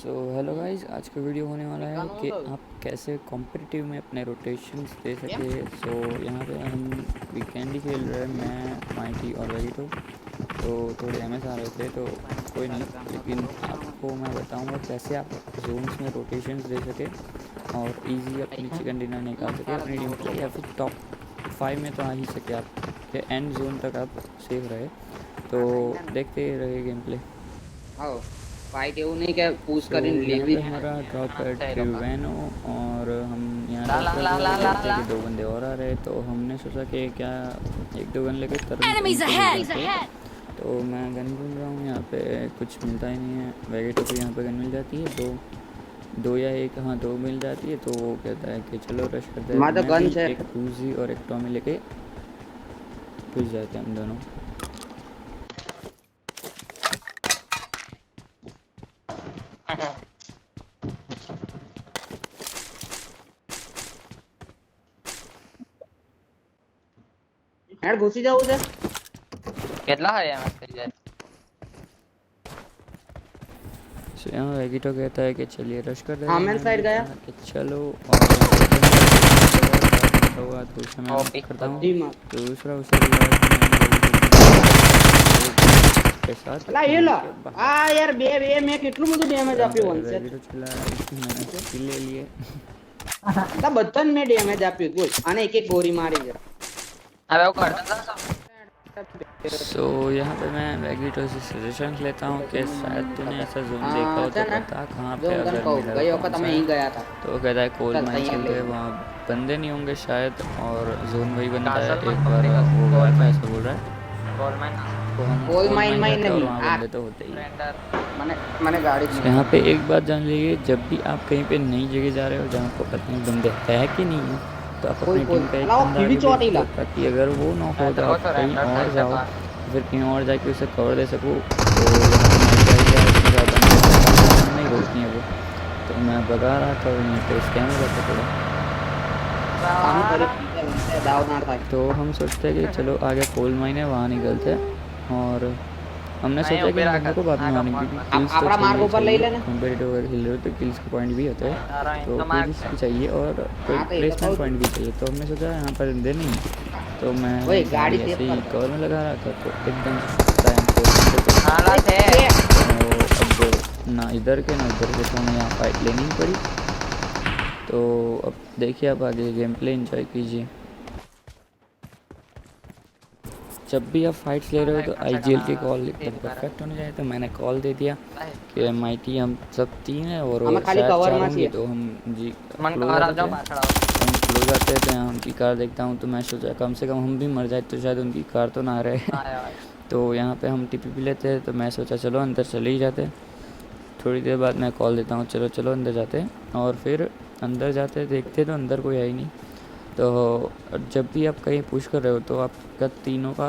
So hello guys, आज का video होने वाला है कि आप कैसे कॉम्पिटिटिव में अपने रोटेशंस दे सके। सो यहाँ पे हम वीकेंड ही खेल रहे हैं, मैं माइटी और वेजिटो। तो थोड़े एमएस आ रहे थे तो कोई नहीं, लेकिन आपको मैं बताऊंगा कैसे आप जोन्स में रोटेशंस दे सके और इजी अपनी चिकन डिनर निकाल सके अपनी टीम के लिए, या फिर टॉप 5 में तो आ ही सके, आप के एंड जोन तक आप सेफ रहे। तो देखते रहे गेम प्ले। फाइट એવું नहीं क्या पूछ सो कर यहाँ डिलीवरी पे हमारा ड्रॉप है ट्रिवेनो और हम यहाँ ड्रॉप कर रहे हैं। देखते हैं कि 2 बंदे और आ रहे हैं, तो हमने सोचा कि क्या 1-2 गन लेके तुरंत उनको ले जाते। तो मैं गन ढूंढ रहा हूँ, यहाँ पे कुछ मिलता ही नहीं है। वेगेटो को यहाँ पे गन मिल जाती है, दो या एक, हाँ 2 मिल जाती है। तो वो कहता है कि चलो रश करते हैं, तो मैं भी एक उजी और एक टॉमी लेके घुस जाते हैं हम दोनों। यार घुसी जाऊ दे કેટલા હે એમ થઈ જાય सो यहाँ वेगिटो कहता है कि चलिए रश कर देते हैं। मैं साइड गया कि चलो, और दूसरा मैं करता हूँ, दूसरा उसे के साथ ला ये ला आ यार बे बे मैं કેટલું બધું ડેમેજ આપ્યું વન સે वेगिटो चला, मैंने किल ले लिए। તા બધાને મે ડેમેજ આપ્યું બોલ આને એક એક ગોરી મારી છે। હવે હું કરતા હતા सो यहाँ पे मैं वेगिटो से सजेशन लेता हूँ कि शायद तूने ऐसा जोन देखा हो तो बता कहाँ पे अगर मिला गई वक्त मैं ही गया था। तो कहता है कोल माइन चलते हैं, वहाँ बंदे नहीं होंगे शायद, और जोन वही बनता है। एक बार वो गया था ऐसा बोल रहा है, तो हम कोल माइन नहीं, वहाँ बंदे तो होते ही। मैंने गाड़ी यहाँ पे एक बात जान लीजिए, जब भी आप कहीं पे नई जगह जा रहे हो जहाँ को पता नहीं बंदे है कि नहीं है, तो आप अपनी टीम का एक बंदा आगे भेज दो, ताकि अगर वो नॉक हो तो आप कहीं और जाओ, फिर कहीं और जाके उसे कवर दे सको। तो नहीं रोकनी है वो, तो मैं भगा रहा था वहीं पे स्कैम हो जाता थोड़ा। तो हम सोचते हैं कि चलो आगे कोल माइन है, वहाँ निकलते हैं। और हमने सोचा कि हम को बाद में आने, क्योंकि किल्स तो कॉम्पिटिटिव अगर खेल रहे हो तो किल्स के पॉइंट भी होते हैं, तो किल्स भी चाहिए और प्लेसमेंट पॉइंट भी चाहिए। तो हमने सोचा यहाँ पर बंदे नहीं, तो मैं ऐसे ही कवर में लगा रहा था, तो एकदम अब ना इधर के ना उधर के, तो हमें यहाँ फाइट लेनी पड़ी। तो अब देखिए, आप आगे गेम प्ले एंजॉय कीजिए। जब भी आप फाइट्स ले रहे हो तो आईजीएल की कॉल एकदम परफेक्ट होनी चाहिए। तो मैंने कॉल दे दिया कि माइटी हम सब 3 हैं और वो शायद 4 होंगे, तो हम जी क्लोज आते हैं। तो यहाँ उनकी कार देखता हूँ, तो मैं सोचा कम से कम हम भी मर जाए तो शायद उनकी कार तो ना रहे। तो यहाँ पे हम टीपी भी लेते हैं, तो मैं सोचा चलो अंदर चले ही जाते। थोड़ी देर बाद मैं कॉल देता हूँ, चलो चलो अंदर जाते हैं। और फिर अंदर जाते देखते तो अंदर कोई है ही नहीं। तो जब भी आप कहीं पुश कर रहे हो तो आपका तीनों का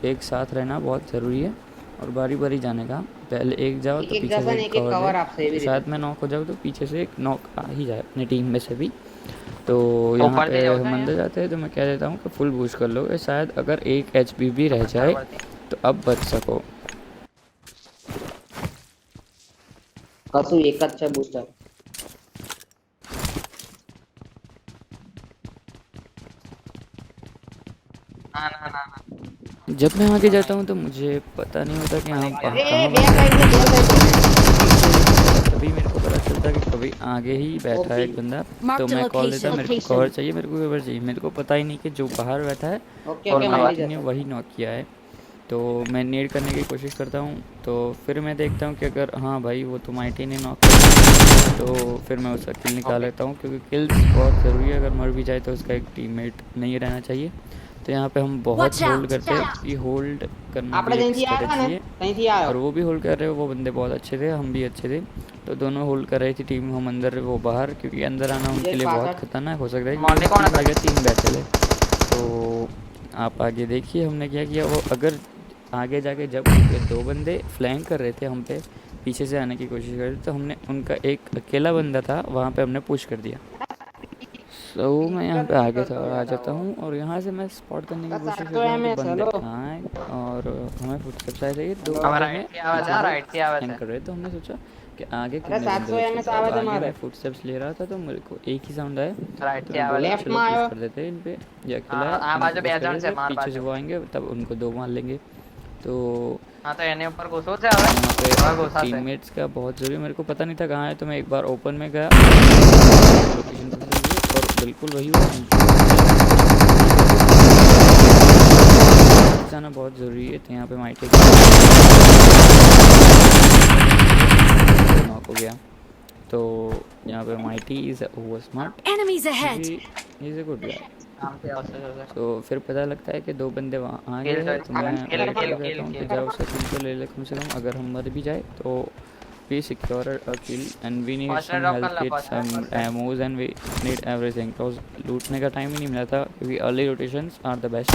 एक साथ रहना बहुत ज़रूरी है, और बारी बारी जाने का। पहले एक जाओ तो पीछे से एक कवर दे, शायद मैं नॉक हो जाऊँ तो पीछे से एक नॉक आ ही जाए अपनी टीम में से भी। तो यहाँ पे हम अंदर जाते हैं, तो मैं कह देता हूँ कि फुल बूस्ट कर लो, शायद अगर एक एचपी भी रह जाए तो अब बच सको। कसू एक अच्छा बूस्टर जब मैं आगे जाता हूँ तो मुझे पता नहीं होता कि हाँ कभी मेरे को पता चलता कि कभी आगे ही बैठा है एक बंदा, तो मैं कॉल देता मेरे को कवर चाहिए, मेरे को कवर चाहिए। मेरे को पता ही नहीं कि जो बाहर बैठा है और माइटी ने वही नॉक किया है। तो मैं नेड करने की कोशिश करता हूँ, तो फिर मैं देखता हूँ कि अगर हाँ भाई वो तो माइटी ने नॉक किया, तो फिर मैं उसका किल निकाल लेता हूँ, क्योंकि किल्स बहुत ज़रूरी है। अगर मर भी जाए तो उसका एक टीममेट नहीं रहना चाहिए। तो यहाँ पे हम बहुत होल्ड करते हैं, ये होल्ड करना भी एक स्ट्रेटजी है, और वो भी होल्ड कर रहे हो, वो बंदे बहुत अच्छे थे, हम भी अच्छे थे। तो दोनों होल्ड कर रही थी टीम, हम अंदर वो बाहर, क्योंकि अंदर आना उनके लिए बहुत खतरनाक हो सकता है। 3 बैठे थे। तो आप आगे देखिए हमने क्या किया। वो अगर आगे जाके जब 2 बंदे फ्लैंक कर रहे थे हम पे, पीछे से आने की कोशिश कर रहे थे, तो हमने उनका एक अकेला बंदा था वहाँ पे हमने पुश कर दिया। सो मैं यहाँ पे आगे थोड़ा आ जाता हूँ और यहाँ से मैं स्पॉट करने की कोशिश कर रहा हूँ कि बंदे कहाँ हैं, और हमें फुटस्टेप्स आए थे दो अब बंदे राइट में की आवाज पीछे है, से राइट की आवाज हैंग है। कर रहे, तो हमने सोचा कि आगे अरे कितने बंदे 700 बचे, एमएस तो अब आवाज आगे हमारे मैं फुटस्टेप्स ले रहा था तो मेरे को एक ही साउंड आया, राइट तो की मैं आवाज बोला है। लेफ्ट चलो में पुश आयो। कर देते हैं इन पे, ये अकेला हाँ हाँ, है, बाजू इनको पुश कर बेजन से देते, मार पीछे से बाजू। वो आएंगे तब उनको दो मार लेंगे। तो हाँ तो एने ऊपर घुसो से हवे, यहाँ हवा पे घुसा से। टीममेट्स का बहुत ज़रूरी, मेरे को पता नहीं था कहाँ है, तो मैं एक बार ओपन में गया लोकेशन पता चल गई और बिल्कुल वही जाना बहुत ज़रूरी है। तो यहाँ पे माइटे नॉक हो गया, तो यहाँ पे mighty is over smart, Enemies ahead! क्योंकि इज़ ए गुड गाय। काम से आवश्यक तो फिर पता लगता है कि दो बंदे वहाँ आ गए किल हैं, तो मैं किल वेट किल कर किल रहता हूँ कि किल। जाओ सेकंड तो ले ले कम से कम, अगर हम मर भी जाए तो we secure a kill and we need first some drop कर हेल्थ ला, kits, first some ammos and we need everything, तो लूटने का टाइम ही नहीं मिला था क्योंकि early rotations are the best.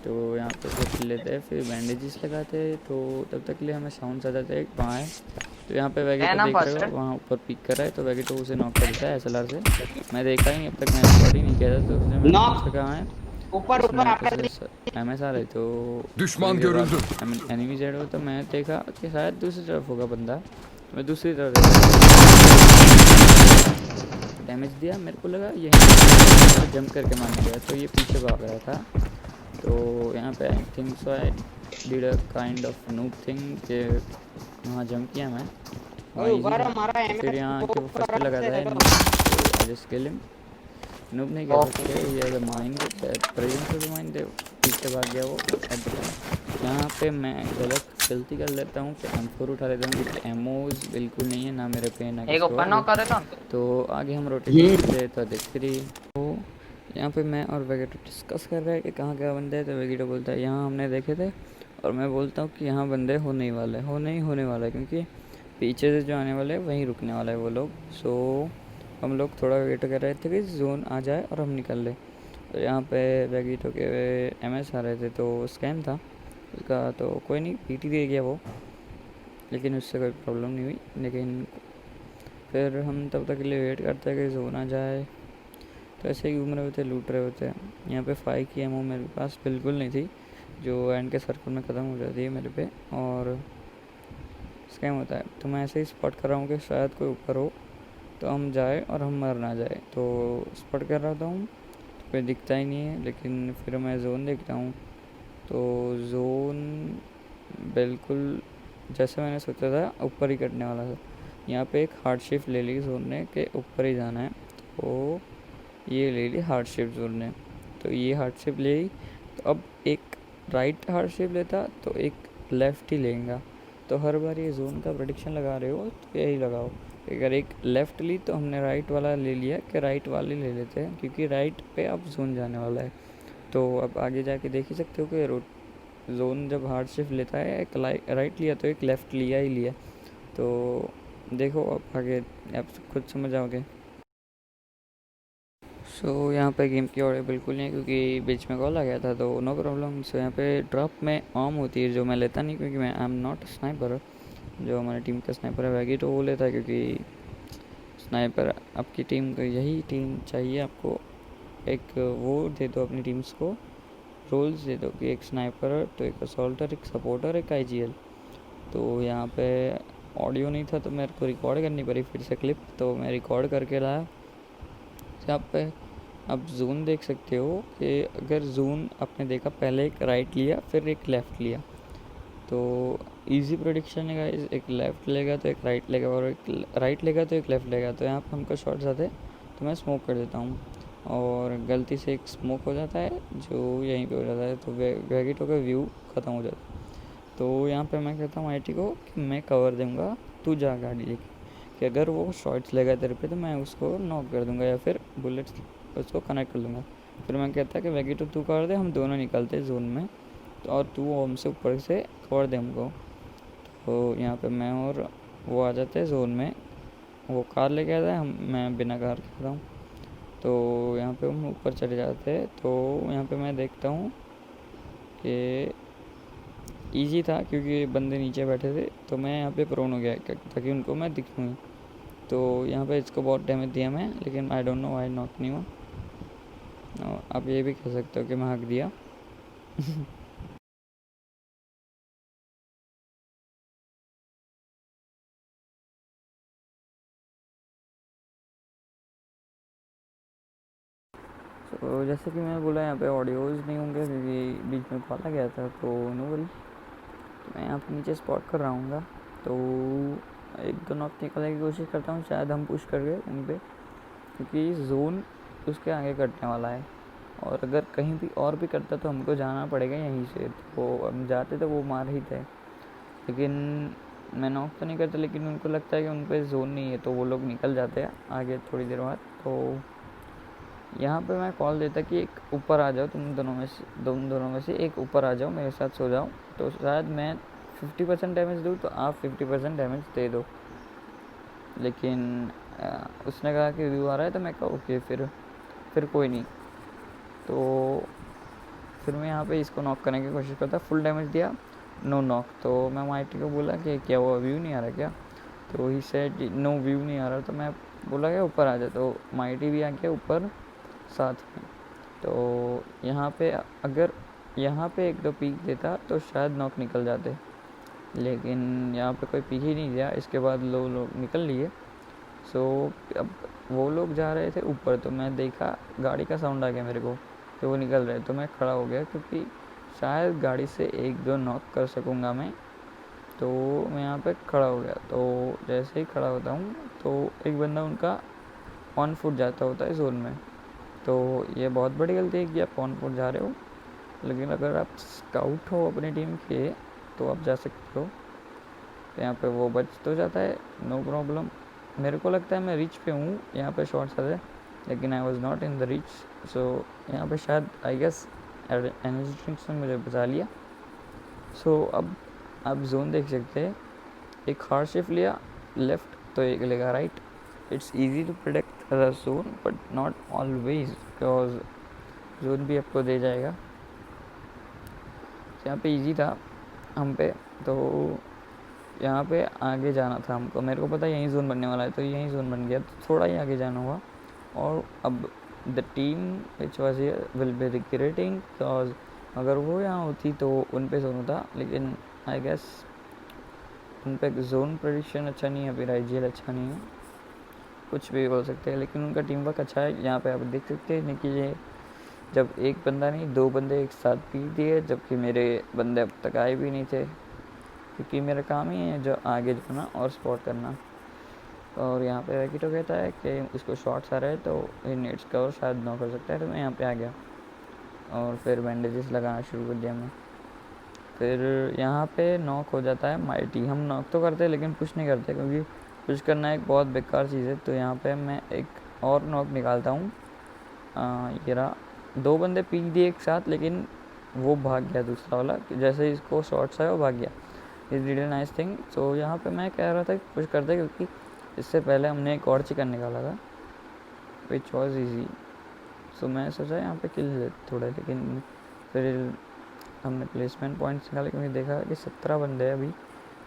तो यहाँ पे फिर लेते हैं, फिर बैंडेजेस लगाते हैं, तो तब तक के लिए हमें साउंड आ जाता है वहाँ है। तो यहाँ पे वैगेटो ना देख रहे फर्स्ट हो वहाँ ऊपर पिक कर रहा है, तो वैगेटो उसे नॉक कर देता है एसएलआर से। मैं देखा ही नहीं, अब तक मैं रिकॉर्ड ही नहीं किया था, तो उसने मैंने Knock. पूछा कहाँ है, ऊपर उसने ऊपर आपका एमएस आ रही, तो दुश्मन थोड़ी देर बाद görüldü. I mean enemy Z हो, तो मैं देखा कि शायद दूसरी तरफ होगा बंदा, तो मैं दूसरी तरफ डैमेज दिया, मेरे को लगा ये जंप करके मारने गया, तो ये पीछे भाग रहा था। तो यहाँ पे आई think so I did a kind of noob thing कि वहाँ जंप किया मैं, वहाँ ओए easy ऊपर था। हमारा फिर यहाँ के वो फर्स्ट पे लगाता है नूब, तो I just kill him. Noob नहीं कह सकते, ये the mind presence of the mind, पीछे भाग गया वो एट द टाइम। यहाँ पे मैं गलत गलती कर लेता हूँ कि M4 उठा लेता हूँ, क्योंकि एमोज बिल्कुल नहीं है ना मेरे पे ना एक किसी ऊपर और नॉक पे। करे तो तो आगे हम रोटेशन करते तो देखते रहिए। तो यहाँ पे मैं और वेगेटो डिस्कस कर रहे हैं कि कहाँ क्या बंदे हैं, तो वेगेटो बोलता है यहाँ हमने देखे थे, और मैं बोलता हूँ कि यहाँ बंदे होने ही होने वाला है, क्योंकि पीछे से जो आने वाले हैं वहीं रुकने वाला है वो लोग। सो हम लोग थोड़ा वेट कर रहे थे कि जोन आ जाए और हम निकल लें। तो यहाँ पे वेगेटो के एमएस आ रहे थे, तो स्कैम था उसका, तो कोई नहीं पीटी दे गया वो, लेकिन उससे कोई प्रॉब्लम नहीं हुई। लेकिन फिर हम तब तक के लिए वेट करते हैं कि जोन आ जाए, तो ऐसे ही घूम रहे होते, लूट रहे होते हैं। यहाँ पे 5 की एमओ मेरे पास बिल्कुल नहीं थी, जो एंड के सर्कल में ख़त्म हो जाती है मेरे पे, और स्कैम होता है। तो मैं ऐसे ही स्पॉट कर रहा हूँ कि शायद कोई ऊपर हो, तो हम जाए और हम मर ना जाए, तो स्पॉट कर रहा था हूँ, तो कोई दिखता ही नहीं है। लेकिन फिर मैं जोन देखता हूँ, तो जोन बिल्कुल जैसे मैंने सोचा था ऊपर ही कटने वाला था। यहाँ पे एक हार्ड शिफ्ट ले ली जोन ने कि ऊपर ही जाना है, तो ये ले ली हार्ड शिफ्ट जोन ने, तो ये हार्ड शिफ्ट ले ली। तो अब एक राइट हार्ड शिफ्ट लेता तो एक लेफ़्ट ही लेगा, तो हर बार ये जोन का प्रेडिक्शन लगा रहे हो तो यही लगाओ। अगर एक लेफ़्ट ली तो हमने राइट वाला ले लिया कि राइट वाले ले लेते हैं, क्योंकि राइट पे अब जोन जाने वाला है। तो अब आगे जाके देख ही सकते हो कि जोन जब हार्ड शिफ्ट लेता है, एक राइट लिया तो एक लेफ़्ट लिया ही लिया। तो देखो अब आगे आप खुद समझ आओगे। सो यहाँ पे गेम की ऑर्डर बिल्कुल नहीं, क्योंकि बीच में कॉल आ गया था, तो नो प्रॉब्लम। सो यहाँ पे ड्रॉप में आर्म होती है, जो मैं लेता नहीं, क्योंकि मैं आई एम नॉट स्नाइपर। जो हमारी टीम का स्नाइपर है वैगी, तो वो लेता है, क्योंकि स्नाइपर आपकी टीम को यही टीम चाहिए। आपको एक वो दे दो अपनी टीम्स को, रोल्स दे दो कि एक स्नाइपर, तो एक असॉल्टर, एक सपोर्टर, एक आईजीएल। तो यहाँ पे ऑडियो नहीं था, तो मेरे को रिकॉर्ड करनी पड़ी फिर से क्लिप, तो मैं रिकॉर्ड करके लाया। यहाँ पे आप जोन देख सकते हो कि अगर जोन आपने देखा, पहले एक राइट लिया फिर एक लेफ़्ट लिया, तो इजी प्रेडिक्शन है गाइस, एक लेफ़्ट लेगा तो एक राइट लेगा, और एक राइट लेगा तो एक लेफ़्ट लेगा। तो यहाँ पर हमको शॉट्स आते हैं, तो मैं स्मोक कर देता हूँ, और गलती से एक स्मोक हो जाता है जो यहीं पे हो जाता है, तो वेगेटो का व्यू ख़त्म हो जाता है। तो यहाँ पे मैं कहता हूँ आईटी को कि मैं कवर दूँगा, तू जा गाड़ी लेके, कि अगर वो शॉट्स लेगा तेरे पे तो मैं उसको नॉक कर दूँगा, या फिर बुलेट्स उसको कनेक्ट कर दूँगा। फिर मैं कहता कि वेगेटो तू कर दे, हम दोनों निकलते जोन में, तो और तू हमसे ऊपर से कवर दे हमको। तो यहाँ पे मैं और वो आ जाते हैं जोन में, वो कार लेके आता है, मैं बिना कार के आता हूँ। तो यहाँ पे हम ऊपर चले जाते हैं। तो यहाँ पे मैं देखता हूँ कि ईजी था, क्योंकि बंदे नीचे बैठे थे, तो मैं यहाँ पे प्रोन हो गया ताकि उनको मैं दिखूँ। तो यहाँ पे इसको बहुत डैमेज दिया मैं, लेकिन I don't know why knock नहीं हुआ। आप ये भी कह सकते हो कि मैं हक दिया। तो जैसे कि मैं बोला, यहाँ पे ऑडियोज़ नहीं होंगे क्योंकि बीच में कॉल आ गया था, तो नो वरी। तो मैं यहाँ पे नीचे स्पॉट कर रहा हूँ, तो एक दो नॉक निकालने की कोशिश करता हूँ, शायद हम पुश कर गए उन पर, क्योंकि जोन उसके आगे कटने वाला है, और अगर कहीं भी और भी करता तो हमको जाना पड़ेगा यहीं से। तो हम जाते तो वो मार ही थे, लेकिन मैं नॉक तो नहीं करता, लेकिन उनको लगता है कि उन पर जोन नहीं है, तो वो लोग निकल जाते हैं आगे थोड़ी देर बाद। तो यहाँ पे मैं कॉल देता कि एक ऊपर आ जाओ, तुम दोनों में से एक ऊपर आ जाओ, मेरे साथ सो जाओ, तो शायद मैं 50% डैमेज दूँ तो आप 50% डैमेज दे दो। लेकिन उसने कहा कि व्यू आ रहा है, तो मैं कहा ओके, फिर कोई नहीं। तो फिर मैं यहाँ पे इसको नॉक करने की कोशिश करता, फुल डैमेज दिया, नो नॉक। तो मैं माइटी को बोला कि क्या वो व्यू नहीं आ रहा क्या, तो ही सेड नो व्यू नहीं आ रहा। तो मैं बोला कि ऊपर आ जाए, तो माइटी भी आ गया ऊपर साथ में। तो यहाँ पे अगर यहाँ पे एक दो पीक देता तो शायद नॉक निकल जाते, लेकिन यहाँ पे कोई पीक ही नहीं दिया। इसके बाद लोग निकल लिए। सो अब वो लोग जा रहे थे ऊपर, तो मैं देखा गाड़ी का साउंड आ गया मेरे को कि वो निकल रहे, तो मैं खड़ा हो गया, क्योंकि शायद गाड़ी से एक दो नॉक कर सकूँगा मैं। तो मैं यहाँ पे खड़ा हो गया। तो जैसे ही खड़ा होता हूँ तो एक बंदा उनका ऑन फुट जाता होता है जोन में। तो ये बहुत बड़ी गलती है कि आप ऑन फुट जा रहे हो, लेकिन अगर आप स्काउट हो अपनी टीम के तो आप जा सकते हो। तो यहाँ पे वो बच तो जाता है, नो प्रॉब्लम। मेरे को लगता है मैं रिच पे हूँ, यहाँ पे शॉट्स आते, लेकिन I was not in the reach. So यहाँ पे शायद आई गेस एनर्जी ड्रिंक्स ने मुझे बचा लिया। सो अब आप जोन देख सकते हैं, एक हार्ड शिफ्ट लिया लेफ्ट तो एक लेगा right. It's easy to product the zone but not always, because zone भी आपको दे जाएगा। यहाँ पे इजी था हम पे, तो यहाँ पे आगे जाना था हमको। मेरे को पता यहीं जोन बनने वाला है, तो यहीं जोन बन गया, तो थोड़ा ही आगे जाना होगा। और अब the team which was here will be regretting, because अगर वो यहाँ होती तो उन पे जोन होता, लेकिन आई गेस उन पे जोन प्रेडिक्शन अच्छा नहीं है, फिर आईजीएल अच्छा नहीं है, कुछ भी बोल सकते हैं। लेकिन उनका टीम वर्क अच्छा है। यहाँ पे आप देख सकते हैं कि ये जब एक बंदा नहीं दो बंदे एक साथ पीट दिए, जबकि मेरे बंदे अब तक आए भी नहीं थे, क्योंकि मेरा काम ही है जो आगे जाना और स्पॉट करना। और यहाँ पे वैकिटो कहता है कि उसको शॉट्स आ रहे हैं, तो ये नेट्स कवर शायद नॉक कर सकता है। तो मैं यहाँ पे आ गया और फिर बैंडेजेस लगाना शुरू कर दिया मैं। फिर यहाँ पे नॉक हो जाता है माइटी। हम नॉक तो करते हैं लेकिन पुश नहीं करते, क्योंकि पुश करना एक बहुत बेकार चीज़ है। तो यहाँ पे मैं एक और नॉक निकालता हूँ। ये रहा, दो बंदे पीक दिए एक साथ, लेकिन वो भाग गया दूसरा वाला, जैसे इसको शॉट्स आया वो भाग गया। Is really nice thing. So यहाँ पे मैं कह रहा था कि पुश करते, क्योंकि इससे पहले हमने एक और चिकन निकाला था विच वॉज ईजी। सो मैं सोचा यहाँ पे किल ले थोड़ा, लेकिन फिर हमने प्लेसमेंट पॉइंट्स निकाले, क्योंकि देखा कि 17 बंदे हैं अभी,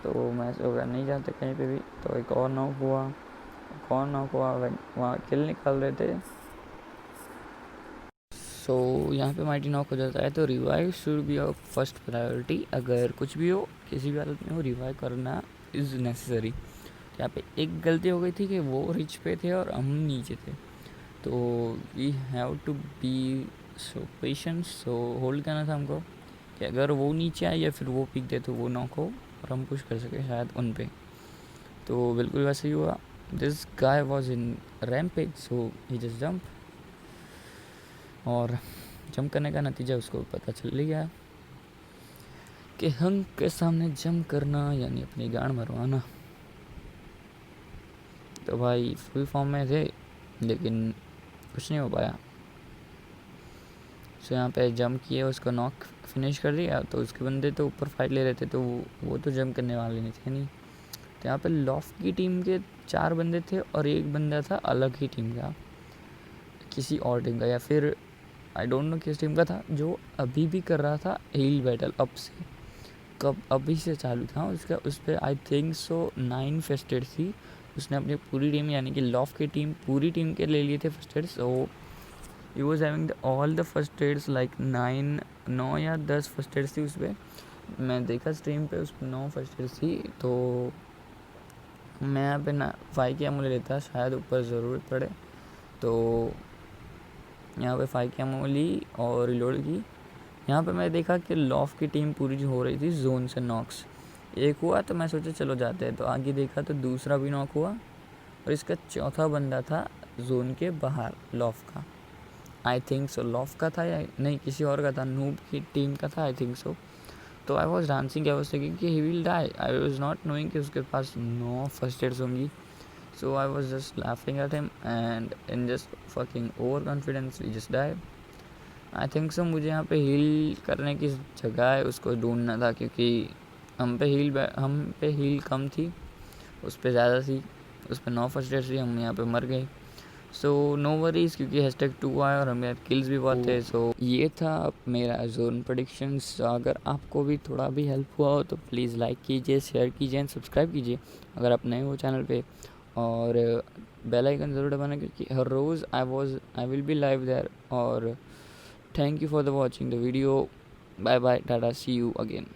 तो मैं सोचा नहीं जाते कहीं पे भी। तो एक और नॉक हुआ, वहाँ किल निकाल रहे थे। सो यहाँ पे माइटी नॉक हो जाता है। तो revive should be of first priority. अगर कुछ भी हो, किसी भी हालत में हो, रिवाइव करना इज़ नेसेसरी। यहाँ पे एक गलती हो गई थी कि वो रिच पे थे और हम नीचे थे, तो we have to be so patient. So hold करना था हमको कि अगर वो नीचे आए या फिर वो पीक दे तो वो नॉक हो और हम पुश कर सके शायद उन पे। तो बिल्कुल वैसे ही हुआ। This guy was in rampage, so he just jump, और जंप करने का नतीजा उसको पता चल गया कि हंक के सामने जंप करना यानी अपनी गांड मरवाना। तो भाई फुल फॉर्म में थे, लेकिन कुछ नहीं हो पाया। सो यहाँ पे जंप किए, उसको नॉक फिनिश कर दिया। तो उसके बंदे तो ऊपर फाइट ले रहे थे, तो वो तो जंप करने वाले नहीं थे नहीं। तो यहाँ पे लॉफ्ट की टीम के 4 बंदे थे और एक बंदा था अलग ही टीम का, किसी और टीम का, या फिर आई डोंट नो किस टीम का था, जो अभी भी कर रहा था हील बैटल अप से, कब अभी से चालू था उसका। उस पर आई थिंक सो 9 फेस्टेड थी, उसने अपनी पूरी टीम यानी कि लॉफ की टीम पूरी टीम के ले लिए थे first aid. So he was having all the first aids like 9 या 10 फर्स्ट एड्स थी उस पर। मैं देखा स्ट्रीम पे उस पर 9 फर्स्ट एड्स थी। तो मैं यहाँ पे ना 5 की एमो ले लेता, शायद ऊपर ज़रूरत पड़े। तो यहाँ पे 5 की एमो ली और रिलोड की। यहाँ पे मैं देखा कि लॉफ की टीम पूरी जो हो रही थी जोन से नॉक्स एक हुआ, तो मैं सोचा चलो जाते हैं। तो आगे देखा तो दूसरा भी नॉक हुआ और इसका चौथा बंदा था जोन के बाहर लॉफ का। आई थिंक सो लॉफ का था या नहीं किसी और का था, नूब की टीम का था आई थिंक सो। तो I was dancing, I was thinking कि he will die. I was not knowing कि उसके पास 9 फर्स्ट एड्स होंगी। So I was just laughing at him and in just fucking over confidence we just die. I think so मुझे यहाँ पे heal करने की जगह है उसको ढूंढना था, क्योंकि हम पे हील कम थी, उस पर ज़्यादा थी। उस पर 9 फर्स्ट एड थी, हम यहाँ पे मर गए। सो नो वरीज, क्योंकि #2 आया और हमें किल्स भी बहुत थे। सो ये था मेरा जोन प्रेडिक्शंस। अगर आपको भी थोड़ा भी हेल्प हुआ हो तो प्लीज़ लाइक कीजिए, शेयर कीजिए एंड सब्सक्राइब कीजिए अगर आप नए हो चैनल पे, और बेल आइकन ज़रूर दबाना, क्योंकि हर रोज़ I will be live there. और thank you for the watching the video. Bye bye, tata, see you again.